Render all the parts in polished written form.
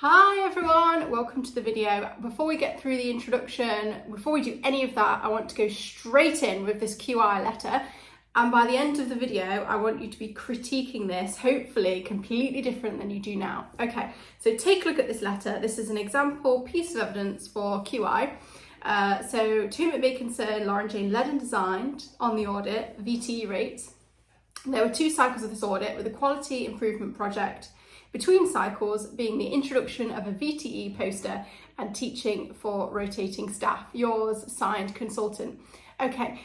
Hi everyone, welcome to the video. Before we get through the introduction, before we do any of that, I want to go straight in with this QI letter. And by the end of the video, I want you to be critiquing this, hopefully completely different than you do now. Okay, so take a look at this letter. This is an example piece of evidence for QI. So to whom it may concern, Lauren-Jane led and designed on the audit, VTE rates. There were 2 cycles of this audit with a quality improvement project between cycles being the introduction of a VTE poster and teaching for rotating staff. Yours, signed, consultant. Okay,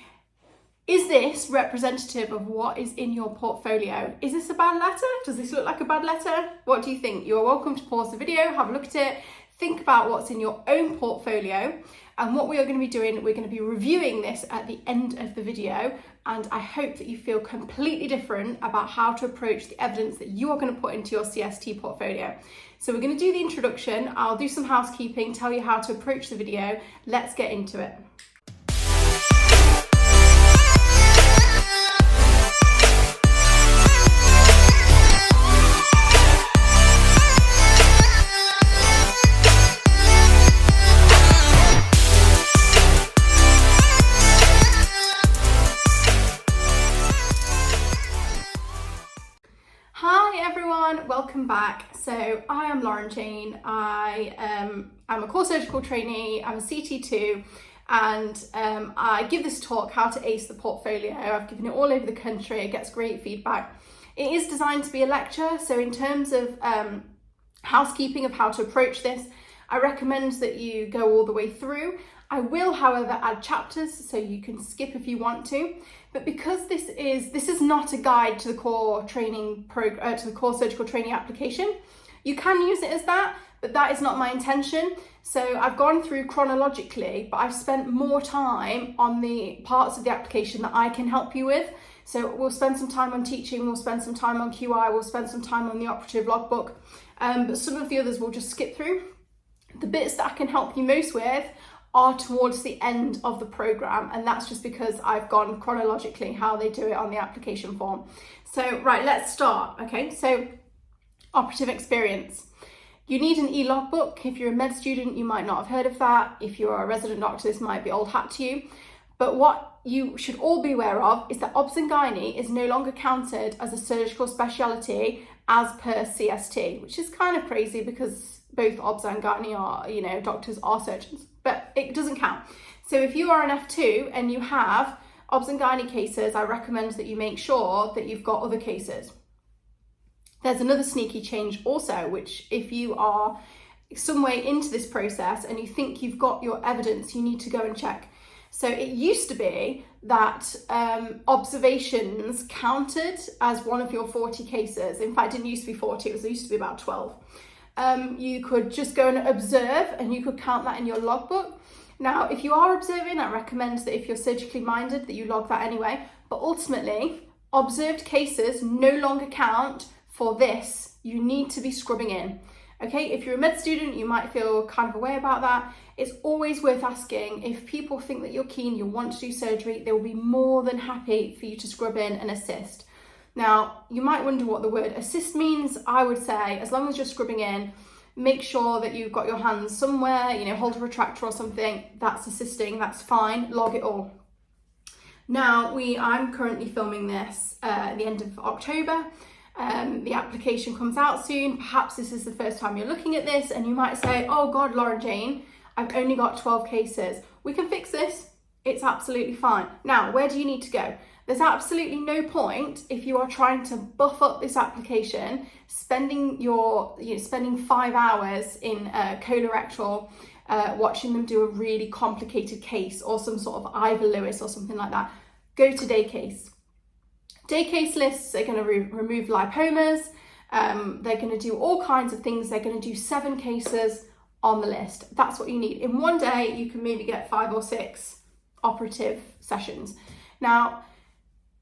is this representative of what is in your portfolio? Is this a bad letter? Does this look like a bad letter? What do you think? You're welcome to pause the video, have a look at it, think about what's in your own portfolio. And what we are going to be doing, we're going to be reviewing this at the end of the video. And I hope that you feel completely different about how to approach the evidence that you are going to put into your CST portfolio. So we're going to do the introduction. I'll do some housekeeping, tell you how to approach the video. Let's get into it. Welcome back. So I am Lauren-Jane. I am a core surgical trainee. I'm a CT2 and I give this talk, How to Ace the Portfolio. I've given it all over the country. It gets great feedback. It is designed to be a lecture. So in terms of housekeeping of how to approach this, I recommend that you go all the way through. I will, however, add chapters so you can skip if you want to. But because this is not a guide to the core training to the core surgical training application, you can use it as that, but that is not my intention. So I've gone through chronologically, but I've spent more time on the parts of the application that I can help you with. So we'll spend some time on teaching, we'll spend some time on QI, we'll spend some time on the operative logbook, but some of the others we'll just skip through. The bits that I can help you most with are towards the end of the program, and that's just because I've gone chronologically how they do it on the application form. So right, let's start. Okay, so operative experience. You need an e-logbook. If you're a med student, you might not have heard of that. If you're a resident doctor, this might be old hat to you. But what you should all be aware of is that obs and gynae is no longer counted as a surgical specialty as per CST, which is kind of crazy because both obs and gynae are, doctors are surgeons, but it doesn't count. So if you are an F2 and you have obs and gynae cases, I recommend that you make sure that you've got other cases. There's another sneaky change also, which if you are some way into this process and you think you've got your evidence, you need to go and check. So it used to be that observations counted as one of your 40 cases. In fact, it didn't used to be 40, it used to be about 12. You could just go and observe and you could count that in your logbook. Now, if you are observing, I recommend that if you're surgically minded that you log that anyway, but ultimately observed cases no longer count for this. You need to be scrubbing in. Okay, if you're a med student, you might feel kind of a way about that. It's always worth asking. If people think that you're keen, you want to do surgery, they will be more than happy for you to scrub in and assist. Now, you might wonder what the word assist means. I would say, as long as you're scrubbing in, make sure that you've got your hands somewhere, hold a retractor or something. That's assisting, that's fine, log it all. Now, I'm currently filming this at the end of October. The application comes out soon. Perhaps this is the first time you're looking at this and you might say, oh God, Lauren-Jane, I've only got 12 cases. We can fix this. It's absolutely fine. Now, where do you need to go? There's absolutely no point if you are trying to buff up this application, spending 5 hours in colorectal, watching them do a really complicated case or some sort of Ivor Lewis or something like that. Go to day case. Day case lists are going to remove lipomas. They're going to do all kinds of things. They're going to do 7 cases on the list. That's what you need. In one day, you can maybe get 5 or 6 operative sessions. Now,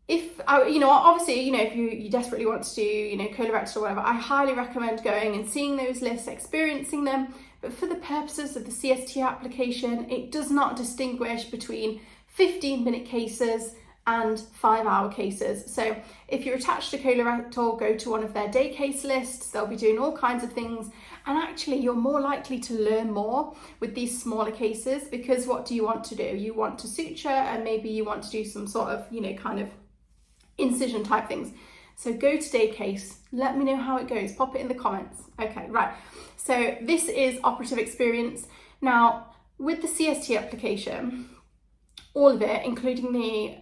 if obviously, if you desperately want to do, colorectal or whatever, I highly recommend going and seeing those lists, experiencing them. But for the purposes of the CST application, it does not distinguish between 15-minute cases and 5-hour cases. So if you're attached to colorectal, go to one of their day case lists. They'll be doing all kinds of things. And actually, you're more likely to learn more with these smaller cases, because what do you want to do? You want to suture, and maybe you want to do some sort of, kind of incision type things. So go to day case, let me know how it goes, pop it in the comments. Okay, right. So this is operative experience. Now, with the CST application, all of it, including the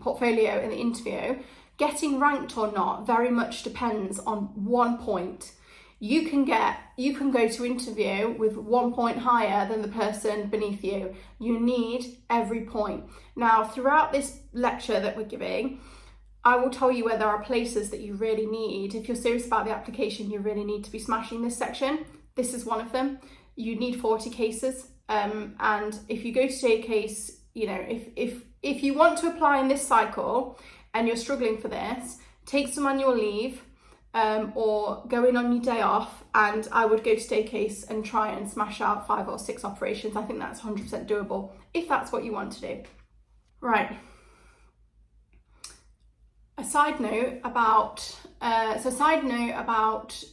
portfolio and the interview, getting ranked or not very much depends on 1 point. You can go to interview with 1 point higher than the person beneath you. You need every point. Now, throughout this lecture that we're giving, I will tell you where there are places that you really need. If you're serious about the application, you really need to be smashing this section. This is one of them. You need 40 cases. And if you go to day case, if you want to apply in this cycle and you're struggling for this, take some annual leave, or go in on your day off, and I would go to day case and try and smash out 5 or 6 operations. I think that's 100% doable if that's what you want to do. Right. A side note about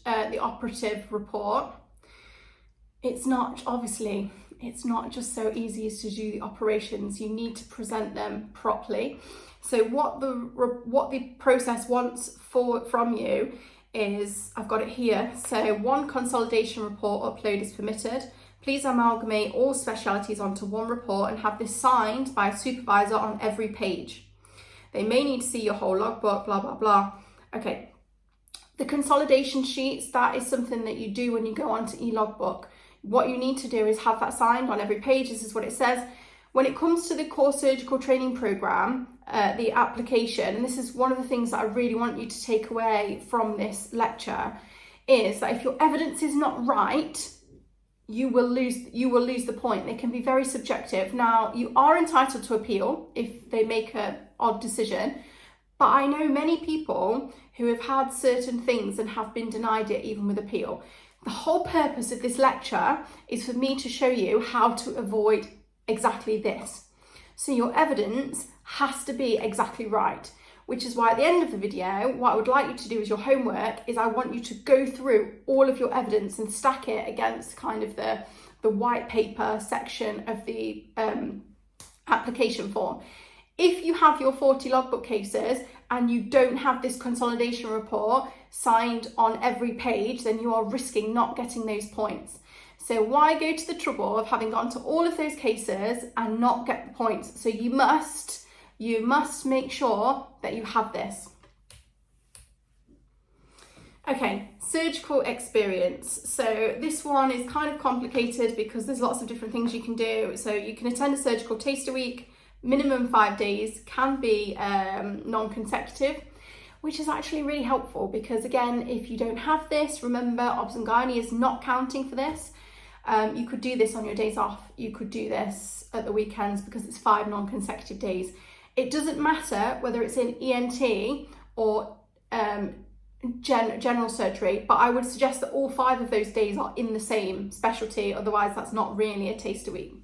the operative report. It's not just so easy as to do the operations. You need to present them properly. So what the process wants from you is, I've got it here. So 1 consolidation report upload is permitted. Please amalgamate all specialties onto 1 report and have this signed by a supervisor on every page. They may need to see your whole logbook, blah, blah, blah. Okay. The consolidation sheets, that is something that you do when you go onto eLogbook. What you need to do is have that signed on every page. This is what it says. When it comes to the core surgical training program, the application, and this is one of the things that I really want you to take away from this lecture, is that if your evidence is not right, you will lose the point. They can be very subjective. Now, you are entitled to appeal if they make an odd decision, but I know many people who have had certain things and have been denied it even with appeal. The whole purpose of this lecture is for me to show you how to avoid exactly this. So your evidence has to be exactly right, which is why at the end of the video, what I would like you to do as your homework is I want you to go through all of your evidence and stack it against kind of the white paper section of the application form. If you have your 40 logbook cases and you don't have this consolidation report signed on every page, then you are risking not getting those points. So why go to the trouble of having gone to all of those cases and not get the points? So you must make sure that you have this. Okay, surgical experience. So this one is kind of complicated because there's lots of different things you can do. So you can attend a surgical taster week, minimum 5 days, can be non-consecutive, which is actually really helpful because again, if you don't have this, remember obs and gynae is not counting for this. You could do this on your days off. You could do this at the weekends because it's 5 non-consecutive days. It doesn't matter whether it's in ENT or general surgery, but I would suggest that all 5 of those days are in the same specialty, otherwise that's not really a taster week.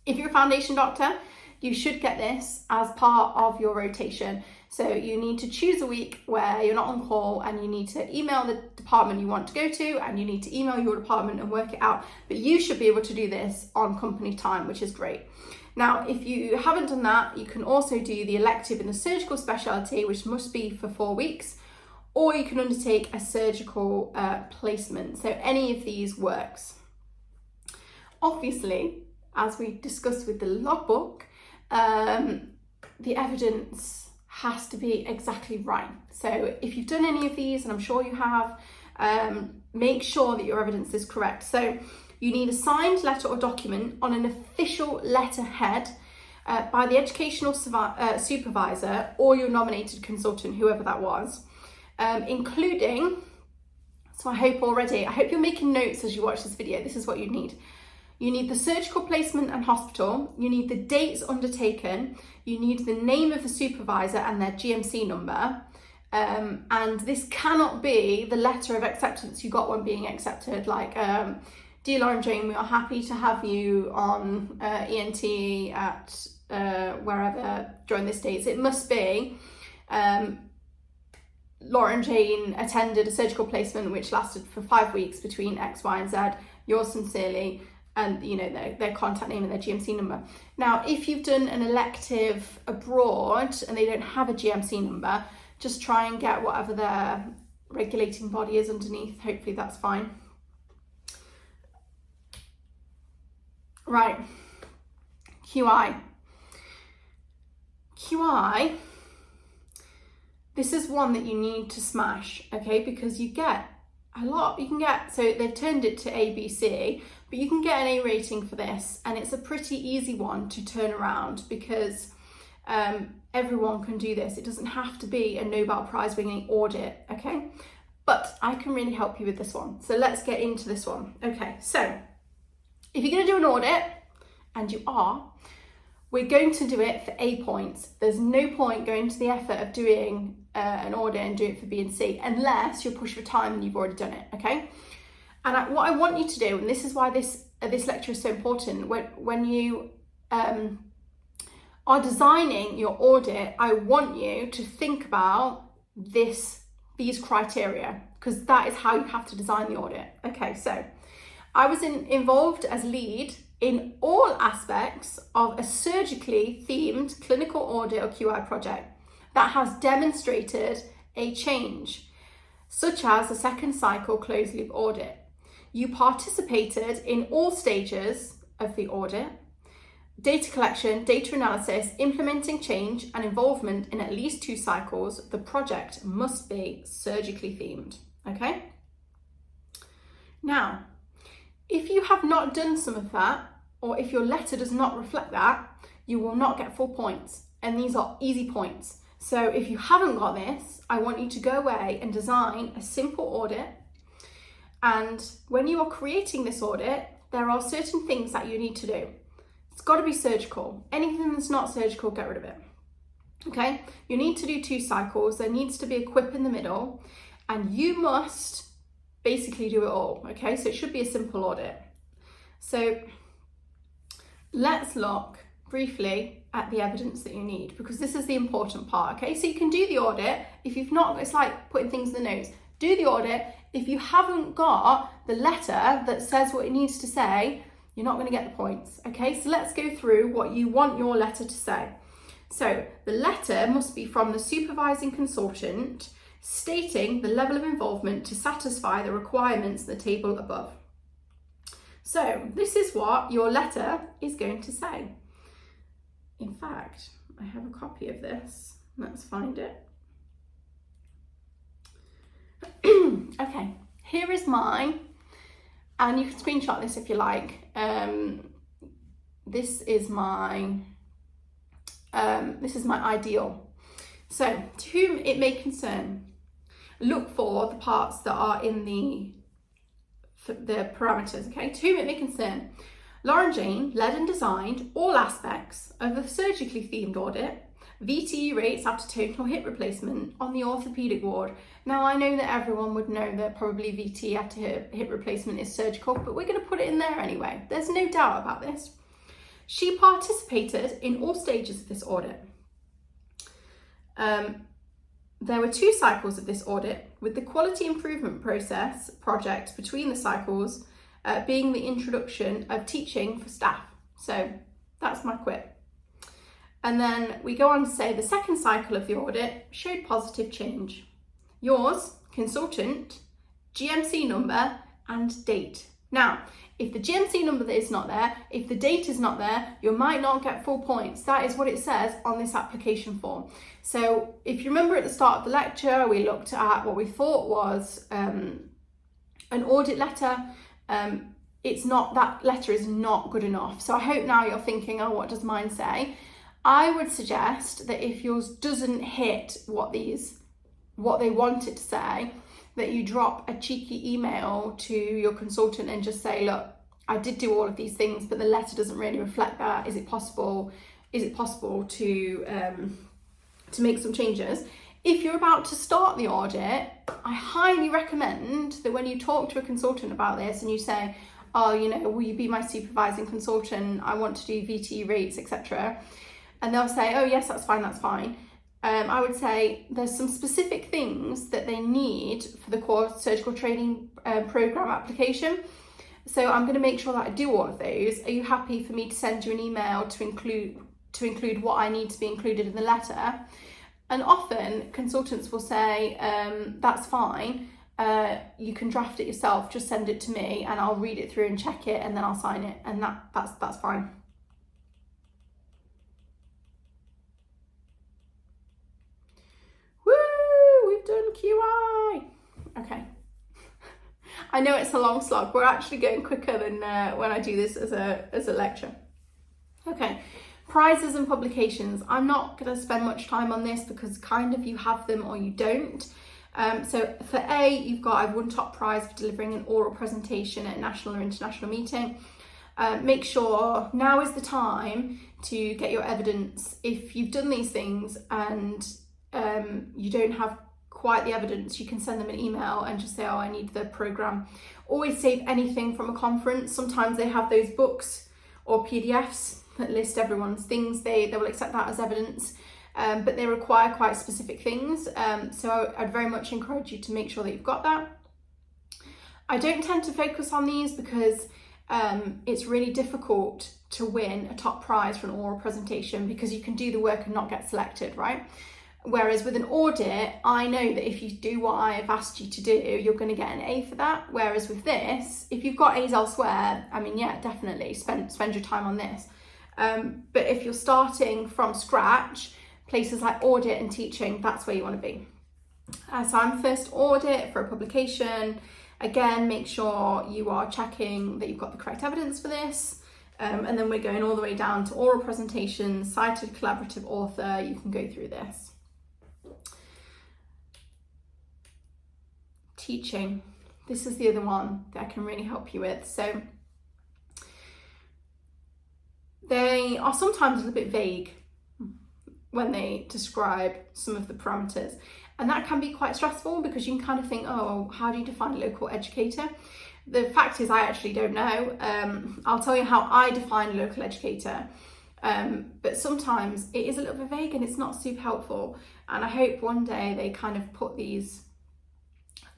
If you're a foundation doctor, you should get this as part of your rotation. So you need to choose a week where you're not on call and you need to email the department you want to go to and you need to email your department and work it out. But you should be able to do this on company time, which is great. Now, if you haven't done that, you can also do the elective in the surgical specialty, which must be for 4 weeks, or you can undertake a surgical placement. So any of these works. Obviously, as we discussed with the logbook, the evidence has to be exactly right. So if you've done any of these, and I'm sure you have, make sure that your evidence is correct. So you need a signed letter or document on an official letterhead by the educational supervisor or your nominated consultant, whoever that was, including, so I hope you're making notes as you watch this video. This is what you need. You need the surgical placement and hospital, you need the dates undertaken, you need the name of the supervisor and their GMC number, and this cannot be the letter of acceptance you got when being accepted, like, DrLauren-Jane, we are happy to have you on ENT at wherever during this dates. It must be Lauren-Jane attended a surgical placement which lasted for 5 weeks between X, Y, and Z. Yours sincerely, and you know their contact name and their GMC number. Now, if you've done an elective abroad and they don't have a GMC number, just try and get whatever their regulating body is underneath. Hopefully that's fine. Right, QI. QI, this is one that you need to smash, okay? Because you get a lot, so they've turned it to ABC, but you can get an A rating for this, and it's a pretty easy one to turn around because everyone can do this. It doesn't have to be a Nobel Prize winning audit, okay? But I can really help you with this one. So let's get into this one. Okay, so if you're gonna do an audit, and you are, we're going to do it for A points. There's no point going to the effort of doing an audit and do it for B and C unless you're pushed for time and you've already done it, okay? And what I want you to do, and this is why this lecture is so important, when you are designing your audit, I want you to think about these criteria, because that is how you have to design the audit. Okay, so I was involved as lead in all aspects of a surgically themed clinical audit or QI project that has demonstrated a change, such as a second cycle closed loop audit. You participated in all stages of the audit: data collection, data analysis, implementing change, and involvement in at least 2 cycles. The project must be surgically themed, okay? Now, if you have not done some of that, or if your letter does not reflect that, you will not get full points. And these are easy points. So if you haven't got this, I want you to go away and design a simple audit. And when you are creating this audit, there are certain things that you need to do. It's got to be surgical. Anything that's not surgical, get rid of it. Okay? You need to do 2 cycles. There needs to be a quip in the middle, and you must basically do it all. Okay? So it should be a simple audit. So let's look briefly at the evidence that you need, because this is the important part. Okay? So you can do the audit. If you've not, it's like putting things in the notes. Do the audit. If you haven't got the letter that says what it needs to say, you're not going to get the points. Okay, so let's go through what you want your letter to say. So the letter must be from the supervising consultant, stating the level of involvement to satisfy the requirements in the table above. So this is what your letter is going to say. In fact, I have a copy of this. Let's find it. Okay, here is mine, and you can screenshot this if you like. This is my ideal. So, to whom it may concern, look for the parts that are in the parameters. Okay, to whom it may concern, Lauren-Jane led and designed all aspects of a surgically themed audit. VTE rates after total hip replacement on the orthopedic ward. Now, I know that everyone would know that probably VTE after hip replacement is surgical, but we're going to put it in there anyway. There's no doubt about this. She participated in all stages of this audit. There were 2 cycles of this audit, with the quality improvement project between the cycles being the introduction of teaching for staff. So that's my quip. And then we go on to say the second cycle of the audit showed positive change. Yours, consultant, GMC number, and date. Now, if the GMC number is not there, if the date is not there, you might not get full points. That is what it says on this application form. So if you remember at the start of the lecture, we looked at what we thought was an audit letter. That letter is not good enough. So I hope now you're thinking, oh, what does mine say? I would suggest that if yours doesn't hit what they want it to say, that you drop a cheeky email to your consultant and just say, look, I did do all of these things, but the letter doesn't really reflect that. Is it possible to make some changes? If you're about to start the audit, I highly recommend that when you talk to a consultant about this and you say, oh, will you be my supervising consultant? I want to do VTE rates, etc. and they'll say, oh yes, that's fine. I would say there's some specific things that they need for the core surgical training program application. So I'm going to make sure that I do all of those. Are you happy for me to send you an email to include what I need to be included in the letter? And often consultants will say, that's fine. You can draft it yourself, just send it to me and I'll read it through and check it and then I'll sign it, and that's fine. Woo, we've done QI. Okay. I know it's a long slog. We're actually going quicker than when I do this as a lecture. Okay, prizes and publications. I'm not going to spend much time on this because kind of you have them or you don't. So for A, I've won top prize for delivering an oral presentation at a national or international meeting. Make sure now is the time to get your evidence. If you've done these things and you don't have quite the evidence, you can send them an email and just say, oh, I need the program. Always save anything from a conference. Sometimes they have those books or PDFs that list everyone's things. They will accept that as evidence. But they require quite specific things. So I'd very much encourage you to make sure that you've got that. I don't tend to focus on these because it's really difficult to win a top prize for an oral presentation because you can do the work and not get selected, right? Whereas with an audit, I know that if you do what I have asked you to do, you're going to get an A for that. Whereas with this, if you've got A's elsewhere, I mean, yeah, definitely spend your time on this. But if you're starting from scratch, places like audit and teaching, that's where you want to be. So I'm first audit for a publication. Again, make sure you are checking that you've got the correct evidence for this. And then we're going all the way down to oral presentations, cited collaborative author. You can go through this. Teaching. This is the other one that I can really help you with. So they are sometimes a little bit vague when they describe some of the parameters, and that can be quite stressful because you can kind of think, oh, how do you define a local educator? The fact is I actually don't know. I'll tell you how I define a local educator, but sometimes it is a little bit vague and it's not super helpful, and I hope one day they kind of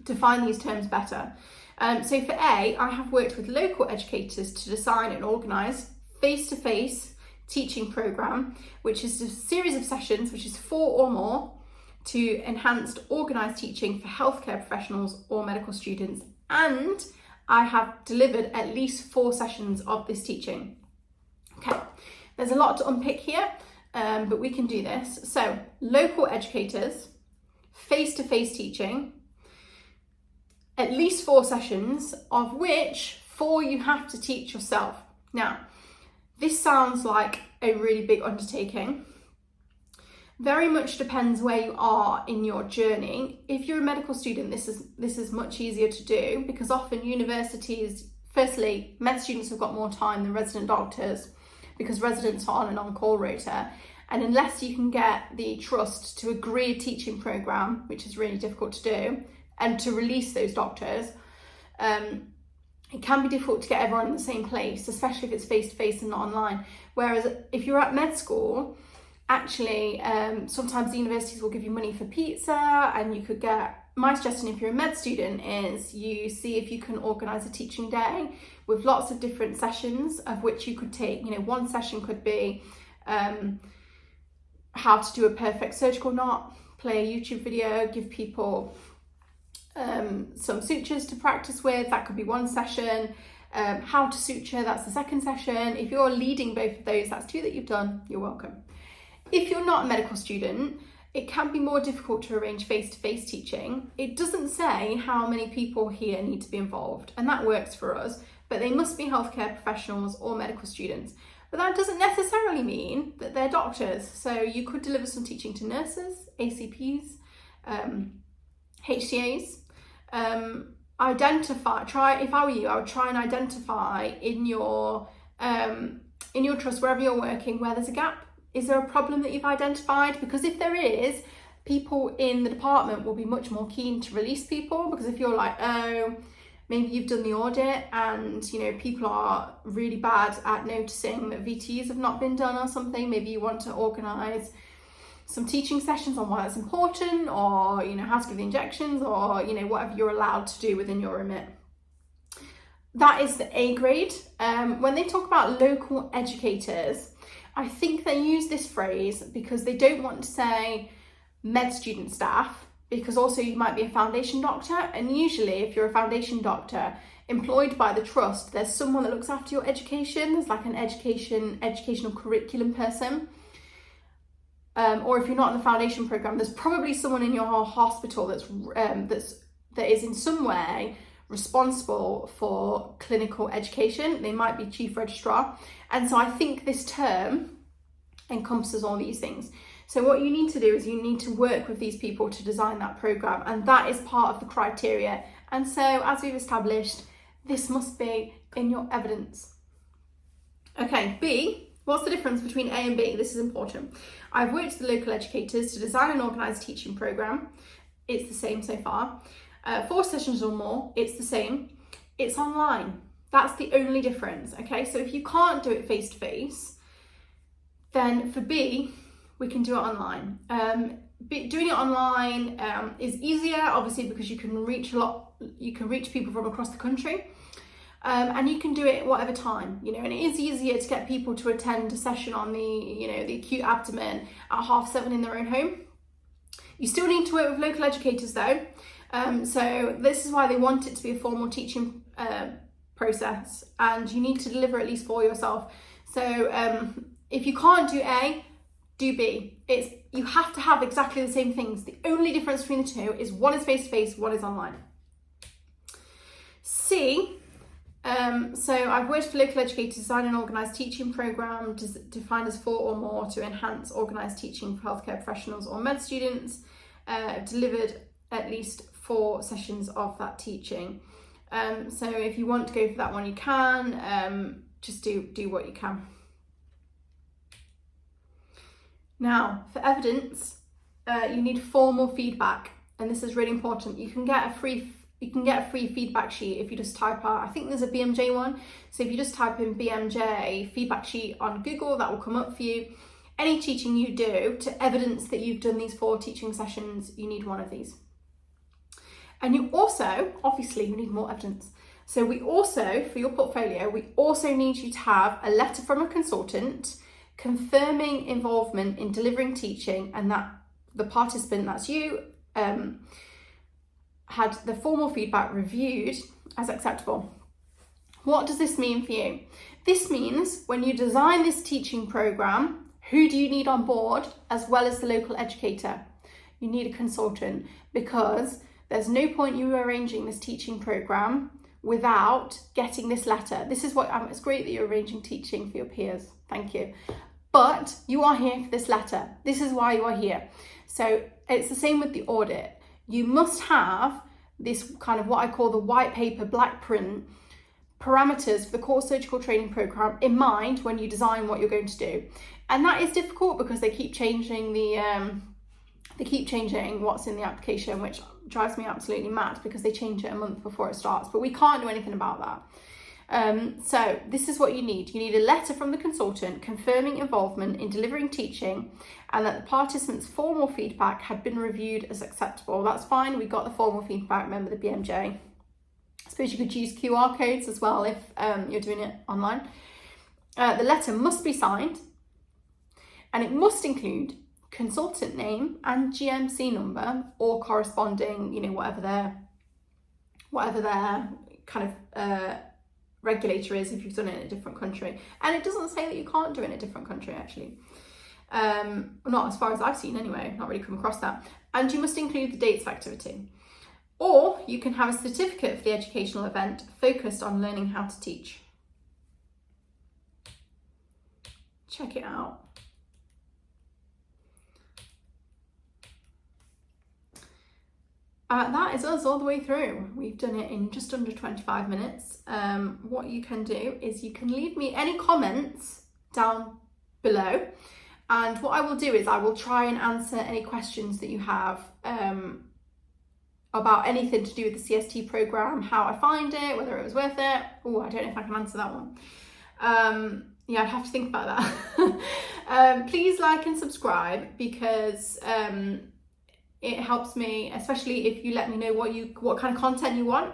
define these terms better. So for A, I have worked with local educators to design and organise face-to-face teaching programme, which is a series of sessions, which is 4 or more, to enhanced organised teaching for healthcare professionals or medical students. And I have delivered at least 4 sessions of this teaching. Okay, there's a lot to unpick here, but we can do this. So local educators, face-to-face teaching, at least 4 sessions, of which 4 you have to teach yourself. Now, this sounds like a really big undertaking. Very much depends where you are in your journey. If you're a medical student, this is much easier to do because often universities, firstly, med students have got more time than resident doctors because residents are on an on-call rota. And unless you can get the trust to agree a teaching programme, which is really difficult to do, and to release those doctors, it can be difficult to get everyone in the same place, especially if it's face-to-face and not online. Whereas if you're at med school, actually, sometimes the universities will give you money for pizza, and you could get, my suggestion if you're a med student is you see if you can organise a teaching day with lots of different sessions of which you could take, one session could be how to do a perfect surgical knot, play a YouTube video, give people some sutures to practice with, that could be one session. How to suture, that's the second session. If you're leading both of those, that's 2 that you've done, you're welcome. If you're not a medical student, it can be more difficult to arrange face-to-face teaching. It doesn't say how many people here need to be involved, and that works for us, but they must be healthcare professionals or medical students. But that doesn't necessarily mean that they're doctors. So you could deliver some teaching to nurses, ACPs, HCAs. If I were you, I would try and identify in your trust, wherever you're working, where there's a gap. Is there a problem that you've identified? Because if there is, people in the department will be much more keen to release people, because if you're like, oh, Maybe you've done the audit and, you know, people are really bad at noticing that VTs have not been done or something. Maybe you want to organise some teaching sessions on why that's important, or, you know, how to give the injections, or, you know, whatever you're allowed to do within your remit. That is the A grade. When they talk about local educators, I think they use this phrase because they don't want to say med student staff, because also you might be a foundation doctor, and usually if you're a foundation doctor employed by the trust, there's someone that looks after your education. There's like an educational curriculum person. Or if you're not in the foundation program, there's probably someone in your hospital that is in some way responsible for clinical education. They might be chief registrar. And so I think this term encompasses all these things. So what you need to do is you need to work with these people to design that program, and that is part of the criteria. And so, as we've established, this must be in your evidence. Okay, B, what's the difference between A and B? This is important. I've worked with the local educators to design and organise a teaching program. It's the same so far. 4 sessions or more, it's the same. It's online. That's the only difference, okay? So if you can't do it face-to-face, then for B, we can do it online. Doing it online is easier, obviously, because you can reach people from across the country, and you can do it whatever time, you know. And it is easier to get people to attend a session on the acute abdomen at 7:30 in their own home. You still need to work with local educators though, so this is why they want it to be a formal teaching process, and you need to deliver at least for yourself. So if you can't do A, do B. You have to have exactly the same things. The only difference between the two is one is face-to-face, one is online. C, so I've worked for local educators to design and organise teaching programme defined as 4 or more to enhance organised teaching for healthcare professionals or med students, delivered at least 4 sessions of that teaching. So if you want to go for that one, you can, just do what you can. Now, for evidence, you need formal feedback, and this is really important. You can get a free feedback sheet if you just type out, I think there's a BMJ one, so if you just type in BMJ feedback sheet on Google, that will come up for you. Any teaching you do to evidence that you've done these 4 teaching sessions, you need one of these. And you also, obviously, you need more evidence. So we also, for your portfolio, we also need you to have a letter from a consultant confirming involvement in delivering teaching, and that the participant, that's you, had the formal feedback reviewed as acceptable. What does this mean for you? This means when you design this teaching program, who do you need on board as well as the local educator? You need a consultant, because there's no point you arranging this teaching program without getting this letter. This is what, it's great that you're arranging teaching for your peers, thank you. But you are here for this letter. This is why you are here. So it's the same with the audit. You must have this kind of what I call the white paper, black print parameters for the core surgical training program in mind when you design what you're going to do. And that is difficult because they keep changing what's in the application, which drives me absolutely mad because they change it a month before it starts, but we can't do anything about that. So this is what you need. You need a letter from the consultant confirming involvement in delivering teaching and that the participants' formal feedback had been reviewed as acceptable. That's fine, we got the formal feedback, remember the BMJ. I suppose you could use QR codes as well if you're doing it online. The letter must be signed, and it must include consultant name and GMC number or corresponding, you know, whatever their kind of regulator is if you've done it in a different country. And it doesn't say that you can't do it in a different country, actually. Not as far as I've seen anyway, not really come across that. And you must include the dates of activity. Or you can have a certificate for the educational event focused on learning how to teach. Check it out. That is us all the way through. We've done it in just under 25 minutes. What you can do is you can leave me any comments down below, and what I will do is I will try and answer any questions that you have about anything to do with the CST program, how I find it, whether it was worth it. Oh, I don't know if I can answer that one. Yeah, I'd have to think about that. Please like and subscribe, because it helps me, especially if you let me know what kind of content you want.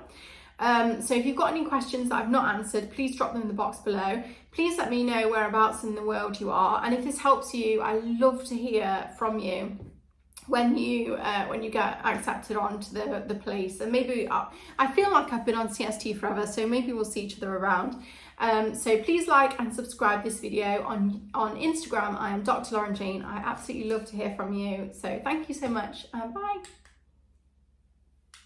So if you've got any questions that I've not answered, please drop them in the box below. Please let me know whereabouts in the world you are, and if this helps you, I love to hear from you when you get accepted onto the place. And maybe I feel like I've been on CST forever, so maybe we'll see each other around. So please like and subscribe this video. On Instagram I am DrLauren-Jane. I absolutely love to hear from you, so thank you so much, and bye.